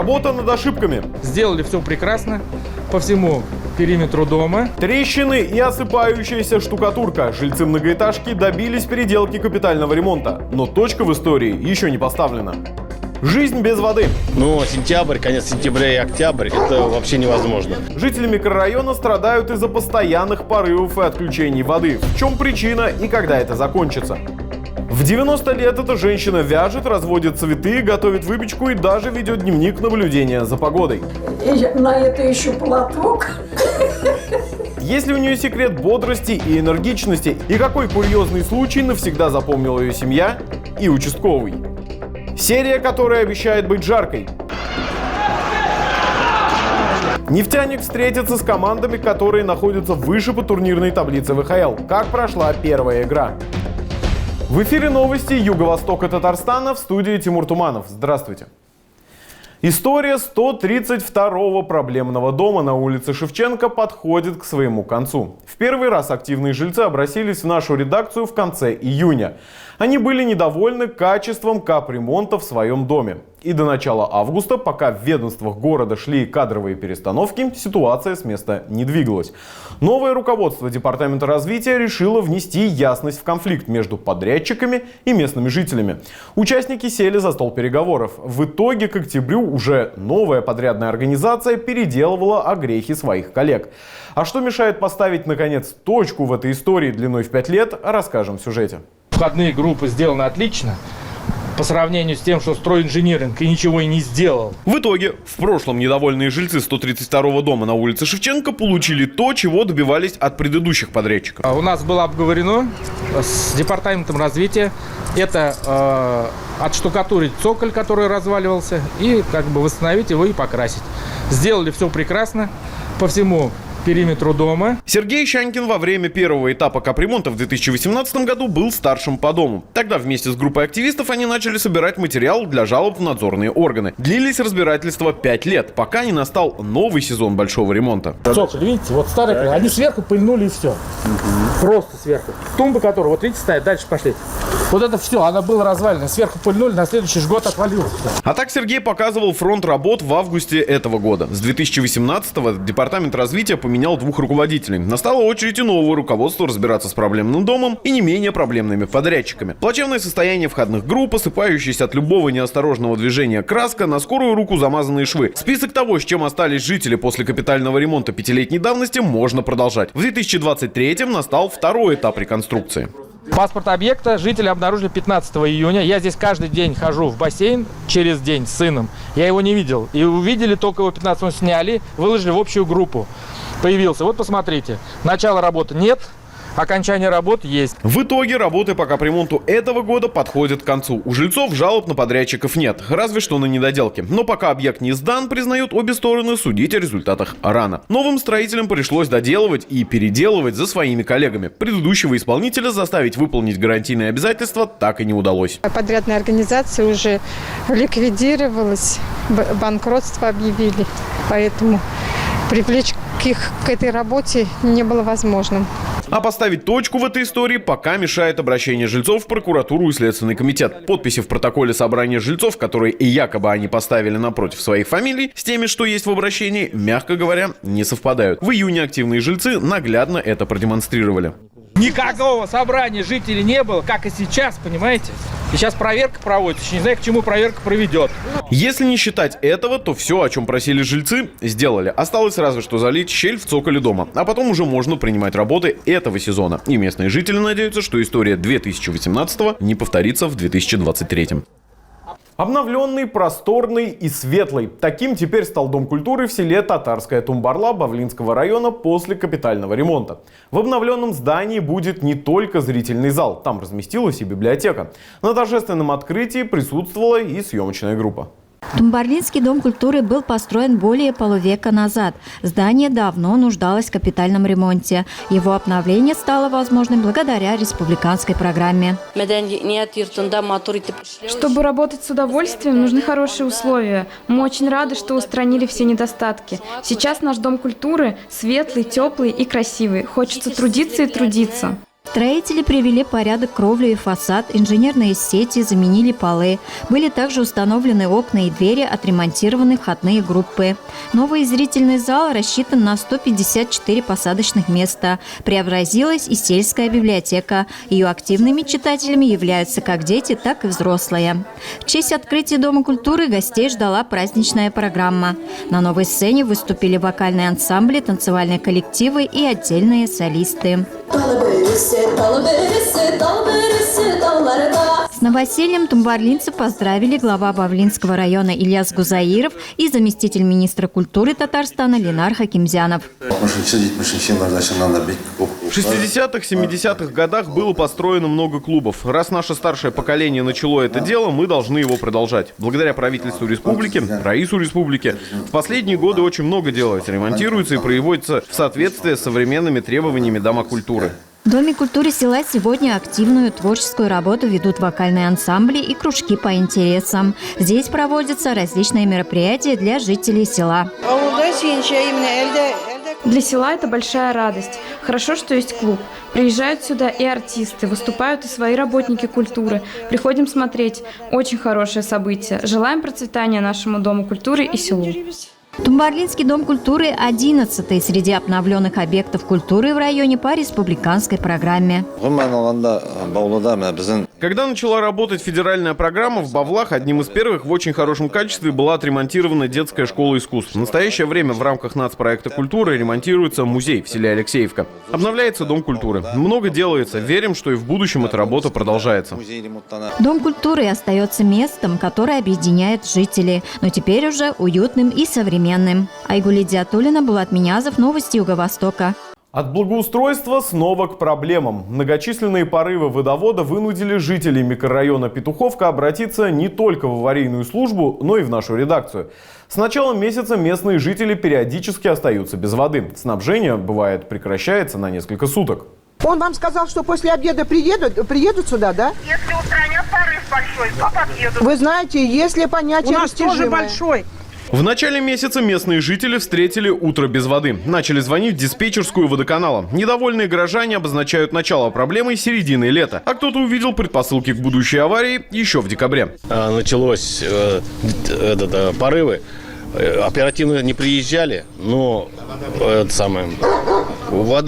Работа над ошибками. Сделали все прекрасно по всему периметру дома. Трещины и осыпающаяся штукатурка. Жильцы многоэтажки добились переделки капитального ремонта. Но точка в истории еще не поставлена. Жизнь без воды. Ну, сентябрь, конец сентября и октябрь – это вообще невозможно. Жители микрорайона страдают из-за постоянных порывов и отключений воды. В чем причина и когда это закончится? В 90 лет эта женщина вяжет, разводит цветы, готовит выпечку и даже ведет дневник наблюдения за погодой. И на это еще платок. Есть ли у нее секрет бодрости и энергичности? И какой курьезный случай навсегда запомнила ее семья и участковый? Серия, которая обещает быть жаркой. Нефтяник встретится с командами, которые находятся выше по турнирной таблице ВХЛ. Как прошла первая игра? В эфире новости Юго-Востока Татарстана, в студии Тимур Туманов. Здравствуйте. История 132-го проблемного дома на улице Шевченко подходит к своему концу. В первый раз активные жильцы обратились в нашу редакцию в конце июня. Они были недовольны качеством капремонта в своем доме. И до начала августа, пока в ведомствах города шли кадровые перестановки, ситуация с места не двигалась. Новое руководство Департамента развития решило внести ясность в конфликт между подрядчиками и местными жителями. Участники сели за стол переговоров. В итоге к октябрю уже новая подрядная организация переделывала огрехи своих коллег. А что мешает поставить, наконец, точку в этой истории длиной в 5 лет, расскажем в сюжете. Входные группы сделаны отлично. По сравнению с тем, что стройинжиниринг и ничего и не сделал. В итоге, в прошлом недовольные жильцы 132-го дома на улице Шевченко получили то, чего добивались от предыдущих подрядчиков. У нас было обговорено с Департаментом развития. Это отштукатурить цоколь, который разваливался, и как бы восстановить его и покрасить. Сделали все прекрасно по всему периметру дома. Сергей Щанкин во время первого этапа капремонта в 2018 году был старшим по дому. Тогда вместе с группой активистов они начали собирать материал для жалоб в надзорные органы. Длились разбирательства 5 лет, пока не настал новый сезон большого ремонта. Цоколь, видите, вот старые, они сверху пыльнули и все. Просто сверху. Тумбы, которые, вот видите, стоят, дальше пошли. Вот это все, она была развалена, сверху пыльнули, на следующий же год отвалилось. А так Сергей показывал фронт работ в августе этого года. С 2018-го Департамент развития поменял 2 руководителей. Настала очередь и нового руководства разбираться с проблемным домом и не менее проблемными подрядчиками. Плачевное состояние входных групп, осыпающаяся от любого неосторожного движения краска, на скорую руку замазанные швы. Список того, с чем остались жители после капитального ремонта 5-летней давности, можно продолжать. В 2023-м настал второй этап реконструкции. Паспорт объекта жители обнаружили 15 июня. Я здесь каждый день хожу в бассейн через день с сыном. Я его не видел. И увидели только его 15 сняли, выложили в общую группу. Появился. Вот посмотрите. Начала работы нет. Окончание работ есть. В итоге работы по капремонту этого года подходят к концу. У жильцов жалоб на подрядчиков нет, разве что на недоделки. Но пока объект не сдан, признают обе стороны, судить о результатах рано. Новым строителям пришлось доделывать и переделывать за своими коллегами. Предыдущего исполнителя заставить выполнить гарантийные обязательства так и не удалось. Подрядная организация уже ликвидировалась, банкротство объявили, поэтому привлечь их к этой работе не было возможным. А поставить точку в этой истории пока мешает обращение жильцов в прокуратуру и Следственный комитет. Подписи в протоколе собрания жильцов, которые и якобы они поставили напротив своих фамилий, с теми, что есть в обращении, мягко говоря, не совпадают. В июне активные жильцы наглядно это продемонстрировали. Никакого собрания жителей не было, как и сейчас, понимаете? И сейчас проверка проводится, еще не знаю, к чему проверка проведет. Если не считать этого, то все, о чем просили жильцы, сделали. Осталось разве что залить щель в цоколе дома. А потом уже можно принимать работы этого сезона. И местные жители надеются, что история 2018-го не повторится в 2023-м. Обновленный, просторный и светлый. Таким теперь стал Дом культуры в селе Татарская Тумбарла Бавлинского района после капитального ремонта. В обновленном здании будет не только зрительный зал, там разместилась и библиотека. На торжественном открытии присутствовала и съемочная группа. Тумбарлинский дом культуры был построен более полувека назад. Здание давно нуждалось в капитальном ремонте. Его обновление стало возможным благодаря республиканской программе. Чтобы работать с удовольствием, нужны хорошие условия. Мы очень рады, что устранили все недостатки. Сейчас наш дом культуры светлый, теплый и красивый. Хочется трудиться и трудиться. Строители привели в порядок кровлю и фасад, инженерные сети, заменили полы. Были также установлены окна и двери, отремонтированы входные группы. Новый зрительный зал рассчитан на 154 посадочных места. Преобразилась и сельская библиотека. Ее активными читателями являются как дети, так и взрослые. В честь открытия Дома культуры гостей ждала праздничная программа. На новой сцене выступили вокальные ансамбли, танцевальные коллективы и отдельные солисты. С новосельем тумбарлинцев поздравили глава Бавлинского района Ильяс Гузаиров и заместитель министра культуры Татарстана Ленар Хакимзянов. В 60-х, 70-х годах было построено много клубов. Раз наше старшее поколение начало это дело, мы должны его продолжать. Благодаря правительству республики, раису республики, в последние годы очень много делается, ремонтируется и приводится в соответствие с современными требованиями Дома культуры. В Доме культуры села сегодня активную творческую работу ведут вокальные ансамбли и кружки по интересам. Здесь проводятся различные мероприятия для жителей села. Для села это большая радость. Хорошо, что есть клуб. Приезжают сюда и артисты, выступают и свои работники культуры. Приходим смотреть. Очень хорошее событие. Желаем процветания нашему Дому культуры и селу. Тумбарлинский дом культуры – 11-й среди обновленных объектов культуры в районе по республиканской программе. Когда начала работать федеральная программа, в Бавлах одним из первых в очень хорошем качестве была отремонтирована детская школа искусств. В настоящее время в рамках нацпроекта культуры ремонтируется музей в селе Алексеевка. Обновляется Дом культуры. Много делается. Верим, что и в будущем эта работа продолжается. Дом культуры остается местом, которое объединяет жителей, но теперь уже уютным и современным. Айгуль Диатуллина, Булат Минязов, новости Юго-Востока. От благоустройства снова к проблемам. Многочисленные порывы водовода вынудили жителей микрорайона Петуховка обратиться не только в аварийную службу, но и в нашу редакцию. С начала месяца местные жители периодически остаются без воды. Снабжение, бывает, прекращается на несколько суток. Он вам сказал, что после обеда приедут сюда, да? Если устранят порыв большой, то подъедут. Вы знаете, если понятие растяжимое. У нас тоже большой. В начале месяца местные жители встретили утро без воды. Начали звонить в диспетчерскую водоканала. Недовольные горожане обозначают начало проблемы середины лета. А кто-то увидел предпосылки к будущей аварии еще в декабре. Началось порывы. Оперативно не приезжали, но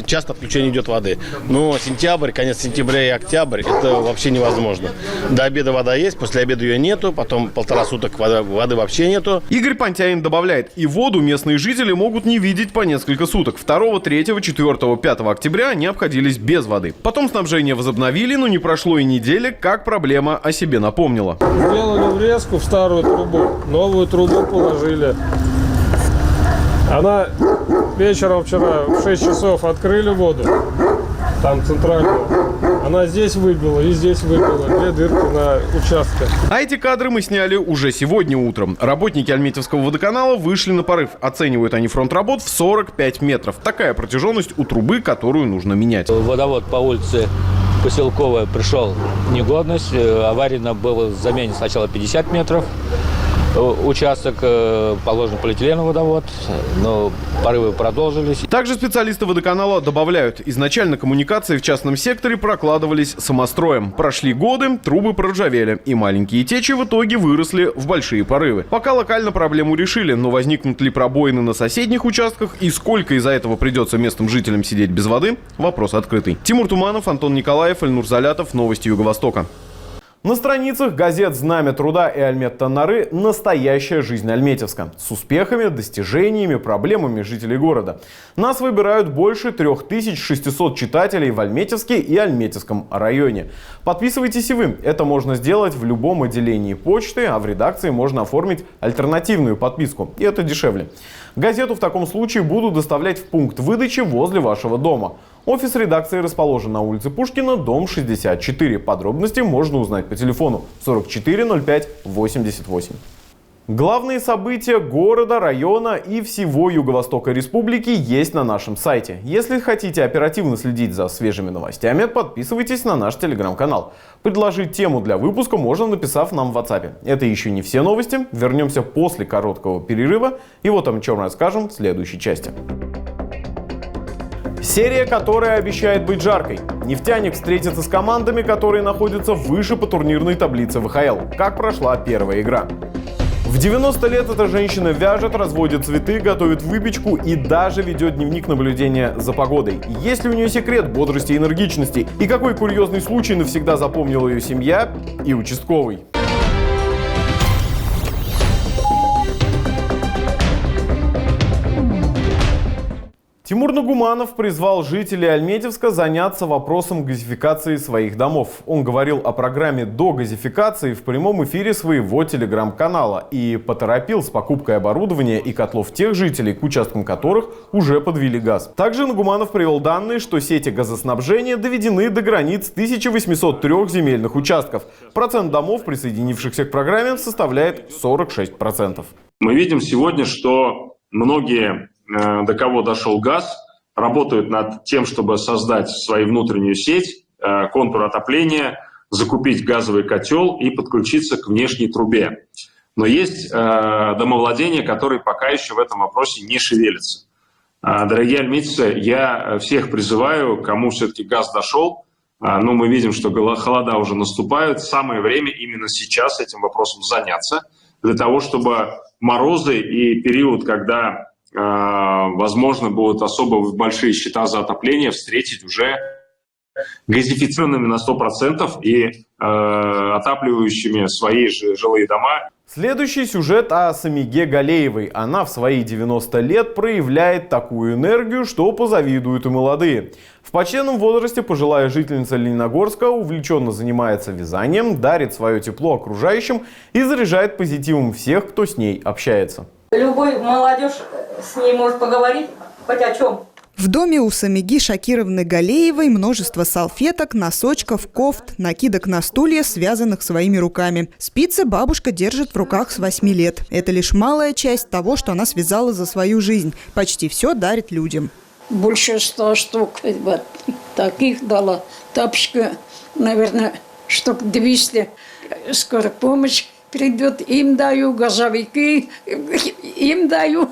часто отключение идет воды. Но сентябрь, конец сентября и октябрь, это вообще невозможно. До обеда вода есть, после обеда ее нету, потом 1,5 суток воды вообще нету. Игорь Пантяин добавляет, и воду местные жители могут не видеть по несколько суток. 2, 3, 4, 5 октября они обходились без воды. Потом снабжение возобновили, но не прошло и недели, как проблема о себе напомнила. Сделали врезку в старую трубу, новую трубу положили. Она вечером вчера в 6 часов открыли воду, там центральную. Она здесь выбила и здесь выбила, 2 дырки на участке. А эти кадры мы сняли уже сегодня утром. Работники Альметьевского водоканала вышли на порыв. Оценивают они фронт работ в 45 метров. Такая протяженность у трубы, которую нужно менять. Водовод по улице Поселковая пришел в негодность. Аварийно было заменено сначала 50 метров. Участок положен полиэтиленовый водовод, но порывы продолжились. Также специалисты водоканала добавляют, изначально коммуникации в частном секторе прокладывались самостроем. Прошли годы, трубы проржавели, и маленькие течи в итоге выросли в большие порывы. Пока локально проблему решили, но возникнут ли пробоины на соседних участках и сколько из-за этого придется местным жителям сидеть без воды, вопрос открытый. Тимур Туманов, Антон Николаев, Эльнур Залятов, новости Юго-Востока. На страницах газет «Знамя труда» и «Альмет-Танары» настоящая жизнь Альметьевска. С успехами, достижениями, проблемами жителей города. Нас выбирают больше 3600 читателей в Альметьевске и Альметьевском районе. Подписывайтесь и вы. Это можно сделать в любом отделении почты, а в редакции можно оформить альтернативную подписку. И это дешевле. Газету в таком случае будут доставлять в пункт выдачи возле вашего дома. Офис редакции расположен на улице Пушкина, дом 64. Подробности можно узнать по телефону 44 05 88. Главные события города, района и всего Юго-Востока Республики есть на нашем сайте. Если хотите оперативно следить за свежими новостями, подписывайтесь на наш телеграм-канал. Предложить тему для выпуска можно, написав нам в WhatsApp. Это еще не все новости. Вернемся после короткого перерыва. И вот о чем расскажем в следующей части. Серия, которая обещает быть жаркой. Нефтяник встретится с командами, которые находятся выше по турнирной таблице ВХЛ. Как прошла первая игра? В 90 лет эта женщина вяжет, разводит цветы, готовит выпечку и даже ведет дневник наблюдения за погодой. Есть ли у нее секрет бодрости и энергичности? И какой курьезный случай навсегда запомнила ее семья и участковый? Тимур Нагуманов призвал жителей Альметьевска заняться вопросом газификации своих домов. Он говорил о программе догазификации в прямом эфире своего телеграм-канала и поторопил с покупкой оборудования и котлов тех жителей, к участкам которых уже подвели газ. Также Нагуманов привел данные, что сети газоснабжения доведены до границ 1803 земельных участков. Процент домов, присоединившихся к программе, составляет 46%. Мы видим сегодня, что многие, до кого дошел газ, работают над тем, чтобы создать свою внутреннюю сеть, контур отопления, закупить газовый котел и подключиться к внешней трубе. Но есть домовладения, которые пока еще в этом вопросе не шевелятся. Дорогие альметьевцы, я всех призываю, кому все-таки газ дошел, но мы видим, что холода уже наступают, самое время именно сейчас этим вопросом заняться, для того, чтобы морозы и период, когда возможно, будут особо большие счета за отопление, встретить уже газифицированными на 100% и отапливающими свои же жилые дома. Следующий сюжет о Самиге Галеевой. Она в свои 90 лет проявляет такую энергию, что позавидуют и молодые. В почтенном возрасте пожилая жительница Лениногорска увлеченно занимается вязанием, дарит свое тепло окружающим и заряжает позитивом всех, кто с ней общается. Любой молодежь с ней может поговорить хоть о чем. В доме у Самиги Шакировны Галеевой множество салфеток, носочков, кофт, накидок на стулья, связанных своими руками. Спицы бабушка держит в руках с 8 лет. Это лишь малая часть того, что она связала за свою жизнь. Почти все дарит людям. Больше 100 штук. Вот, таких дала. Тапочка, наверное, штук 200. Скоро помощь придет, им даю, газовики, им даю.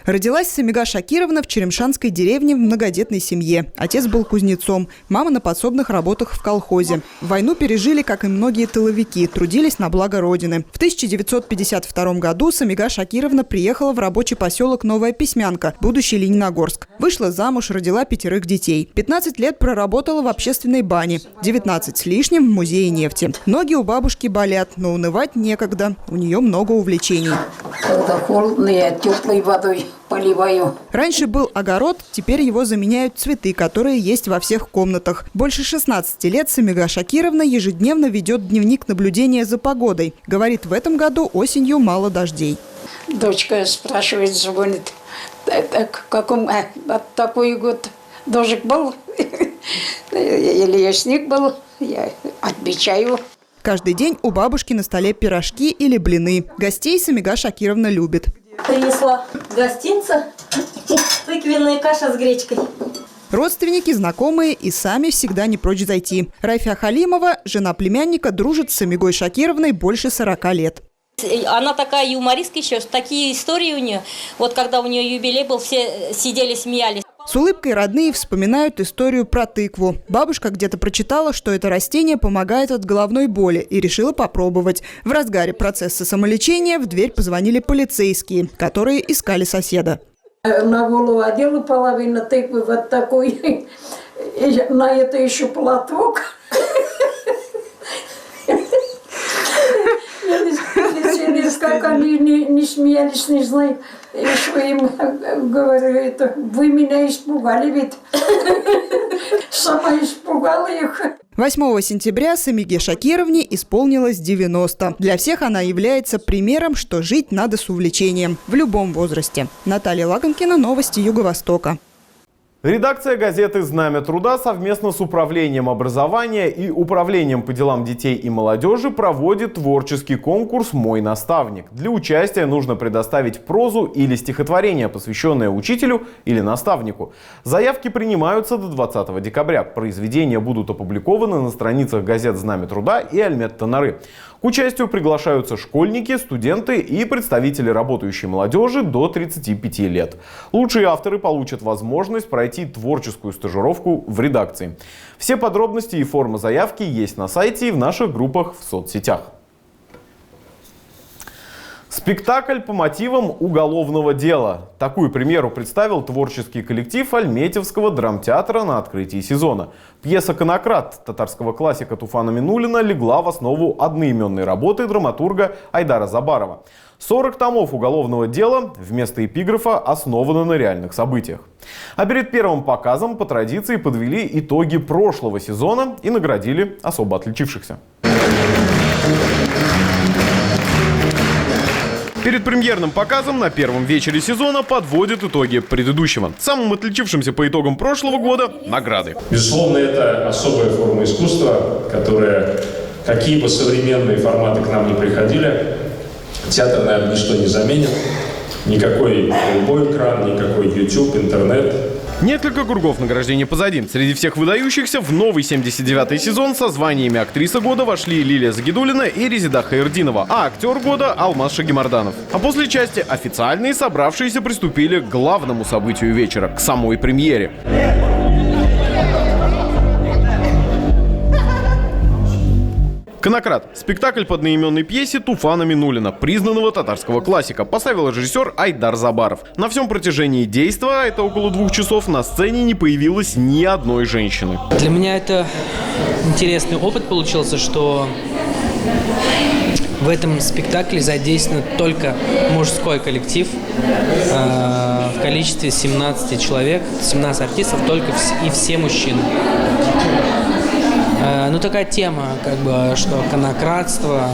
Родилась Самига Шакировна в Черемшанской деревне в многодетной семье. Отец был кузнецом, мама на подсобных работах в колхозе. Войну пережили, как и многие тыловики, трудились на благо Родины. В 1952 году Самига Шакировна приехала в рабочий поселок Новая Письмянка, будущий Лениногорск. Вышла замуж, родила 5 детей. 15 лет проработала в общественной бане, 19 с лишним в музее нефти. Ноги у бабушки болят, но унывать некогда. У нее много увлечений. Когда холодно, я теплой водой поливаю. Раньше был огород, теперь его заменяют цветы, которые есть во всех комнатах. Больше 16 лет Самига Шакировна ежедневно ведет дневник наблюдения за погодой. Говорит, в этом году осенью мало дождей. Дочка спрашивает, звонит, каком такой год дождик был или снег был, я отвечаю. Каждый день у бабушки на столе пирожки или блины. Гостей Самига Шакировна любит. Принесла гостинца, тыквенная каша с гречкой. Родственники, знакомые и сами всегда не прочь зайти. Райфа Халимова, жена племянника, дружит с Самигой Шакировной больше 40 лет. Она такая юмористка еще, такие истории у нее. Вот когда у нее юбилей был, все сидели, смеялись. С улыбкой родные вспоминают историю про тыкву. Бабушка где-то прочитала, что это растение помогает от головной боли, и решила попробовать. В разгаре процесса самолечения в дверь позвонили полицейские, которые искали соседа. На голову одела половину тыквы вот такой, и на это еще платок. Как они не смеялись, не знаю. И что им говорю, это вы меня испугали, ведь сама испугала их. 8 сентября Самиге Шакировне исполнилось 90. Для всех она является примером, что жить надо с увлечением в любом возрасте. Наталья Лаганкина, новости Юго-Востока. Редакция газеты «Знамя труда» совместно с Управлением образования и Управлением по делам детей и молодежи проводит творческий конкурс «Мой наставник». Для участия нужно предоставить прозу или стихотворение, посвященное учителю или наставнику. Заявки принимаются до 20 декабря. Произведения будут опубликованы на страницах газет «Знамя труда» и «Альмет-Танары». К участию приглашаются школьники, студенты и представители работающей молодежи до 35 лет. Лучшие авторы получат возможность пройти пройти творческую стажировку в редакции. Все подробности и форма заявки есть на сайте и в наших группах в соцсетях. Спектакль по мотивам уголовного дела. Такую премьеру представил творческий коллектив Альметьевского драмтеатра на открытии сезона. Пьеса «Конократ» татарского классика Туфана Минуллина легла в основу одноименной работы драматурга Айдара Забарова. 40 томов уголовного дела вместо эпиграфа основаны на реальных событиях. А перед первым показом по традиции подвели итоги прошлого сезона и наградили особо отличившихся. Перед премьерным показом на первом вечере сезона подводят итоги предыдущего. Самым отличившимся по итогам прошлого года – награды. Безусловно, это особая форма искусства, которая, какие бы современные форматы к нам не приходили, театр, наверное, ничто не заменит. Никакой любой экран, никакой YouTube, интернет. Несколько кругов награждения позади. Среди всех выдающихся в новый 79-й сезон со званиями актриса года вошли Лилия Загидуллина и Резида Хайрдинова, а актер года – Алмаз Шагимарданов. А после части официальные собравшиеся приступили к главному событию вечера – к самой премьере. «Конократ» – спектакль по одноименной пьесе Туфана Минуллина, признанного татарского классика, поставил режиссер Айдар Забаров. На всем протяжении действия, это около 2 часов, на сцене не появилось ни одной женщины. Для меня это интересный опыт получился, что в этом спектакле задействован только мужской коллектив в количестве 17 человек, 17 артистов, только и все мужчины. Ну, такая тема, как бы, что конократство,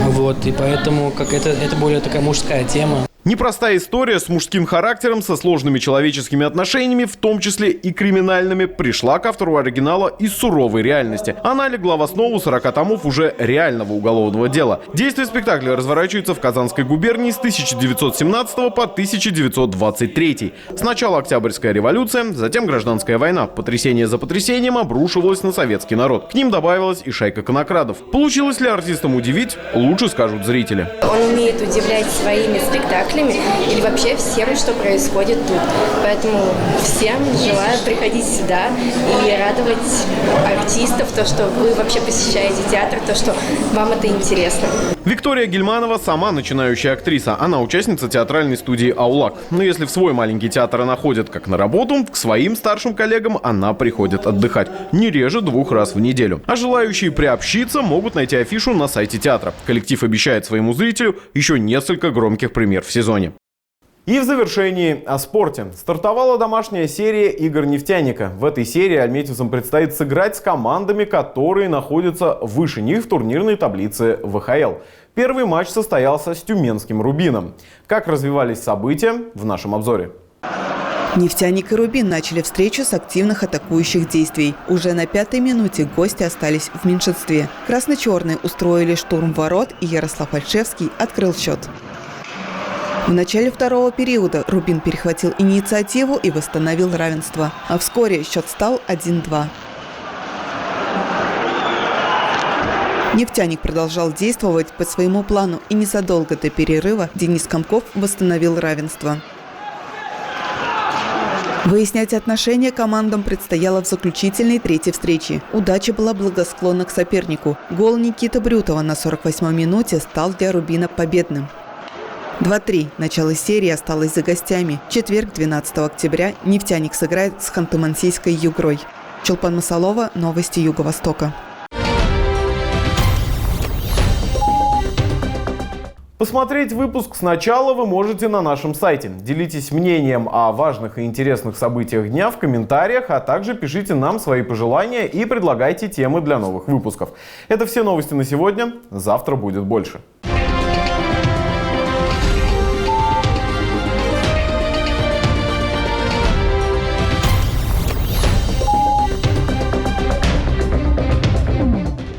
вот, и поэтому как это более такая мужская тема. Непростая история с мужским характером, со сложными человеческими отношениями, в том числе и криминальными, пришла к автору оригинала из суровой реальности. Она легла в основу 40 томов уже реального уголовного дела. Действие спектакля разворачивается в Казанской губернии с 1917 по 1923. Сначала Октябрьская революция, затем Гражданская война. Потрясение за потрясением обрушивалось на советский народ. К ним добавилась и шайка конокрадов. Получилось ли артистам удивить, лучше скажут зрители. Он умеет удивлять своими спектаклями или вообще всем, что происходит тут. Поэтому всем желаю приходить сюда и радовать артистов, то, что вы вообще посещаете театр, то, что вам это интересно. Виктория Гельманова сама начинающая актриса. Она участница театральной студии «Аулак». Но если в свой маленький театр она ходит как на работу, к своим старшим коллегам она приходит отдыхать. Не реже 2 раз в неделю. А желающие приобщиться могут найти афишу на сайте театра. Коллектив обещает своему зрителю еще несколько громких премьер в сезоне. И в завершении о спорте. Стартовала домашняя серия игр «Нефтяника». В этой серии альметьевцам предстоит сыграть с командами, которые находятся выше них в турнирной таблице ВХЛ. Первый матч состоялся с тюменским «Рубином». Как развивались события в нашем обзоре. «Нефтяник» и «Рубин» начали встречу с активных атакующих действий. Уже на 5-й минуте гости остались в меньшинстве. Красно-черные устроили штурм ворот, и Ярослав Альшевский открыл счет. В начале второго периода «Рубин» перехватил инициативу и восстановил равенство. А вскоре счет стал 1-2. «Нефтяник» продолжал действовать по своему плану, и незадолго до перерыва Денис Комков восстановил равенство. Выяснять отношения командам предстояло в заключительной 3-й встрече. Удача была благосклонна к сопернику. Гол Никиты Брютова на 48-й минуте стал для «Рубина» победным. 2-3. Начало серии осталось за гостями. В четверг, 12 октября, «Нефтяник» сыграет с Ханты-Мансийской «Югрой». Чулпан Масалова, новости Юго-Востока. Посмотреть выпуск сначала вы можете на нашем сайте. Делитесь мнением о важных и интересных событиях дня в комментариях, а также пишите нам свои пожелания и предлагайте темы для новых выпусков. Это все новости на сегодня. Завтра будет больше.